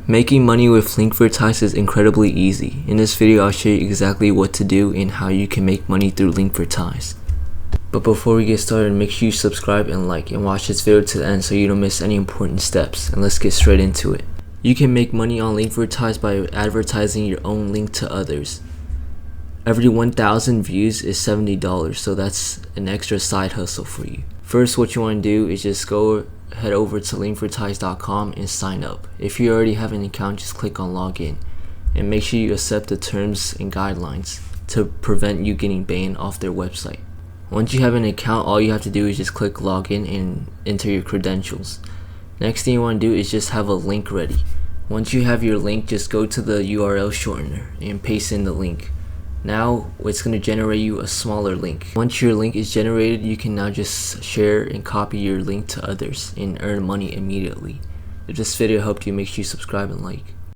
Making money with Linkvertise is incredibly easy. In this video, I'll show you exactly what to do and how you can make money through Linkvertise. But before we get started, make sure you subscribe and like and watch this video to the end so you don't miss any important steps. And let's get straight into it. You can make money on Linkvertise by advertising your own link to others. Every 1,000 views is $70, so that's an extra side hustle for you. First, what you want to do is just head over to linkvertise.com and sign up. If you already have an account, just click on login and make sure you accept the terms and guidelines to prevent you getting banned off their website. Once you have an account, all you have to do is just click login and enter your credentials. Next thing you want to do is just have a link ready. Once you have your link, just go to the URL shortener and paste in the link. Now it's going to generate you a smaller link. Once your link is generated, you can now just share and copy your link to others and earn money immediately. If this video helped you, make sure you subscribe and like.